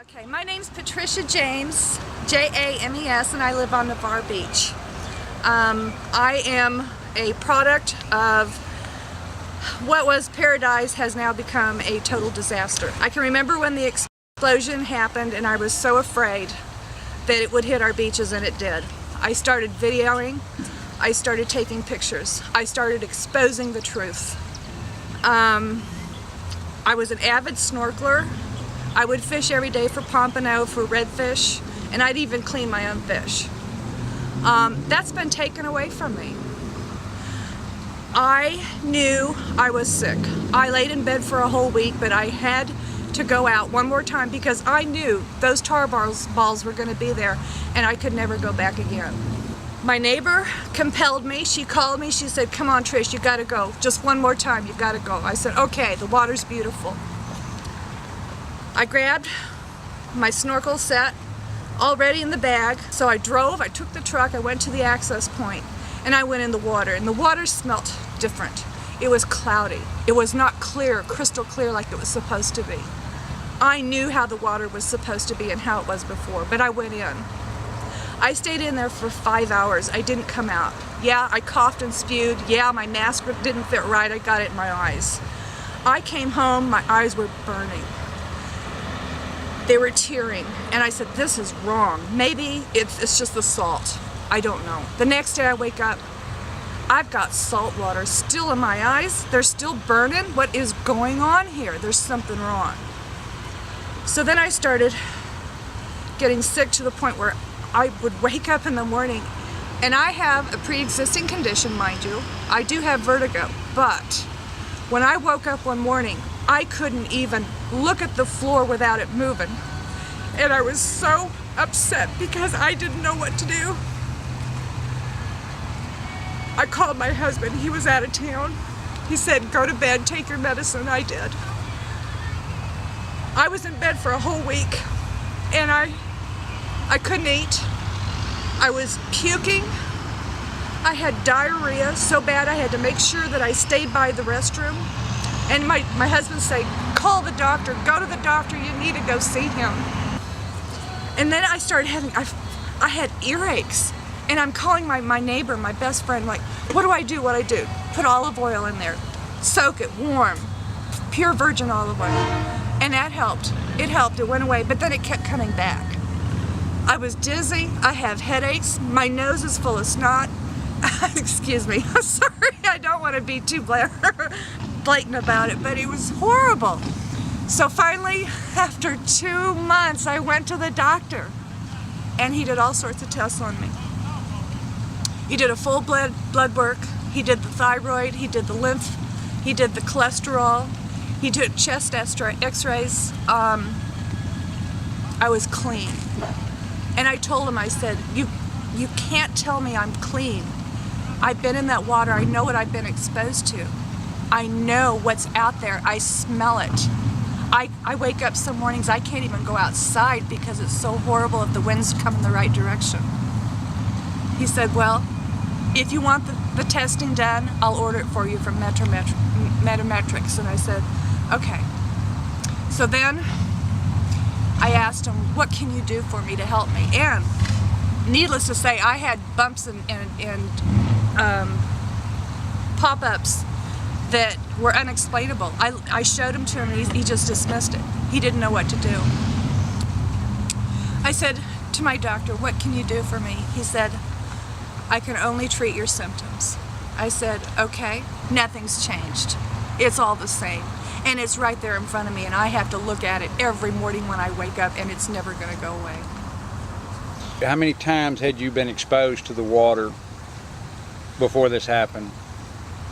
Okay, my name's Patricia James, James, and I live on Navarre Beach. I am a product of what was paradise has now become a total disaster. I can remember when the explosion happened and I was so afraid that it would hit our beaches, and it did. I started videoing, I started taking pictures, I started exposing the truth. I was an avid snorkeler. I would fish every day for pompano, for redfish, and I'd even clean my own fish. That's been taken away from me. I knew I was sick. I laid in bed for a whole week, but I had to go out one more time because I knew those tar balls were going to be there and I could never go back again. My neighbor compelled me. She called me. She said, "Come on, Trish, you got to go. Just one more time, you got to go." I said, "Okay, the water's beautiful." I grabbed my snorkel set already in the bag, so I drove, I took the truck, I went to the access point, and I went in the water, and the water smelt different. It was cloudy. It was not clear, crystal clear like it was supposed to be. I knew how the water was supposed to be and how it was before, but I went in. I stayed in there for 5 hours. I didn't come out. Yeah, I coughed and spewed. Yeah, my mask didn't fit right. I got it in my eyes. I came home, my eyes were burning. They were tearing, and I said, "This is wrong. Maybe it's just the salt. I don't know." The next day I wake up, I've got salt water still in my eyes. They're still burning. What is going on here? There's something wrong. So then I started getting sick to the point where I would wake up in the morning, and I have a pre-existing condition, mind you. I do have vertigo, but when I woke up one morning, I couldn't even look at the floor without it moving. And I was so upset because I didn't know what to do. I called my husband. He was out of town. He said, "Go to bed, take your medicine." I did. I was in bed for a whole week, and I couldn't eat. I was puking. I had diarrhea so bad I had to make sure that I stayed by the restroom. And my husband said, "Call the doctor, go to the doctor, you need to go see him." And then I started having, I had earaches. And I'm calling my neighbor, my best friend, like, "What do I do, what do I do?" Put olive oil in there, soak it warm, pure virgin olive oil. And that helped. It helped, it went away, but then it kept coming back. I was dizzy, I have headaches, my nose is full of snot. Excuse me, I'm sorry, I don't want to be too blatant about it, but it was horrible. So finally, after 2 months, I went to the doctor, and he did all sorts of tests on me. He did a full blood work, he did the thyroid, he did the lymph, he did the cholesterol, he did chest x-rays. I was clean. And I told him, I said, you can't tell me I'm clean. I've been in that water, I know what I've been exposed to. I know what's out there, I smell it. I wake up some mornings, I can't even go outside because it's so horrible if the winds come in the right direction. He said, "Well, if you want the testing done, I'll order it for you from Metametrics." And I said, "Okay." So then I asked him, "What can you do for me to help me?" And needless to say, I had bumps and pop-ups that were unexplainable. I showed him to him, and he just dismissed it. He didn't know what to do. I said to my doctor, "What can you do for me?" He said, "I can only treat your symptoms." I said, "Okay." Nothing's changed. It's all the same. And it's right there in front of me, and I have to look at it every morning when I wake up, and it's never going to go away. How many times had you been exposed to the water before this happened?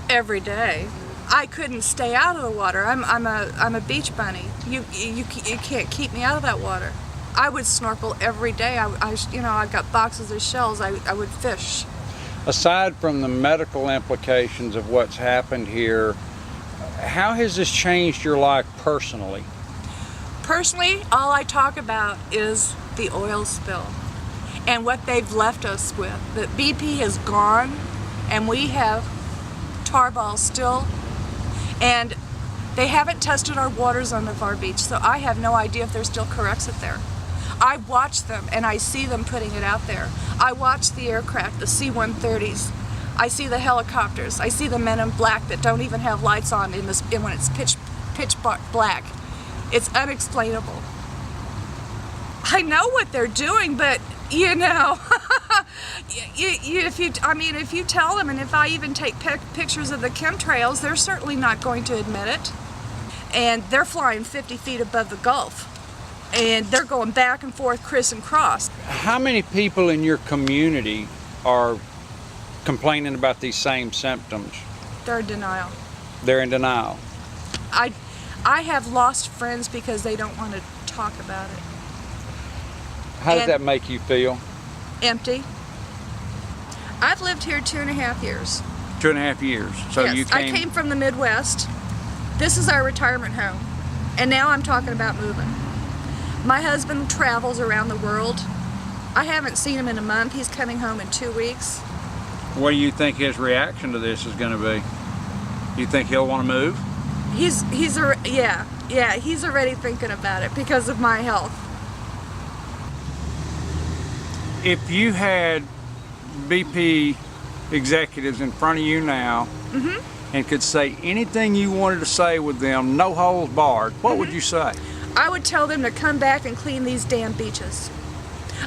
Every day. I couldn't stay out of the water. I'm a beach bunny. You can't keep me out of that water. I would snorkel every day. I got boxes of shells. I would fish. Aside from the medical implications of what's happened here, how has this changed your life personally? Personally, all I talk about is the oil spill and what they've left us with. That BP has gone, and we have tar balls still. And They haven't tested our waters on our beach, so I have no idea if there's still Corexit there. I watch them and I see them putting it out there. I watch the aircraft, the C-130s. I see the helicopters. I see the men in black that don't even have lights on when it's pitch black. It's unexplainable. I know what they're doing, but you know, if you tell them, and if I even take pictures of the chemtrails, they're certainly not going to admit it. And they're flying 50 feet above the Gulf, and they're going back and forth, criss and cross. How many people in your community are complaining about these same symptoms? They're in denial. They're in denial. I have lost friends because they don't want to talk about it. How does that make you feel? Empty. I've lived here 2.5 years. 2.5 years. So yes, you came. I came from the Midwest. This is our retirement home. And now I'm talking about moving. My husband travels around the world. I haven't seen him in a month. He's coming home in 2 weeks. What do you think his reaction to this is going to be? You think he'll want to move? He's already thinking about it because of my health. If you had BP executives in front of you now and could say anything you wanted to say with them, no holds barred, what would you say? I would tell them to come back and clean these damn beaches.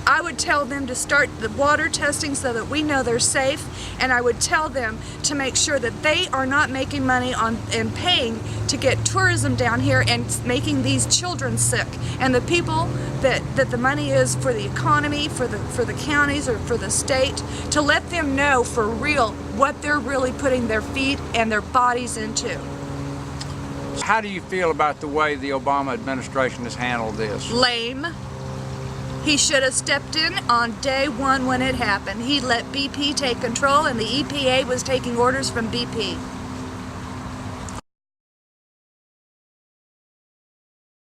I would tell them to start the water testing so that we know they're safe, and I would tell them to make sure that they are not making money on and paying to get tourism down here and making these children sick. And the people that the money is for the economy, for the counties or for the state, to let them know for real what they're really putting their feet and their bodies into. How do you feel about the way the Obama administration has handled this? Lame. He should have stepped in on day one when it happened. He let BP take control, and the EPA was taking orders from BP.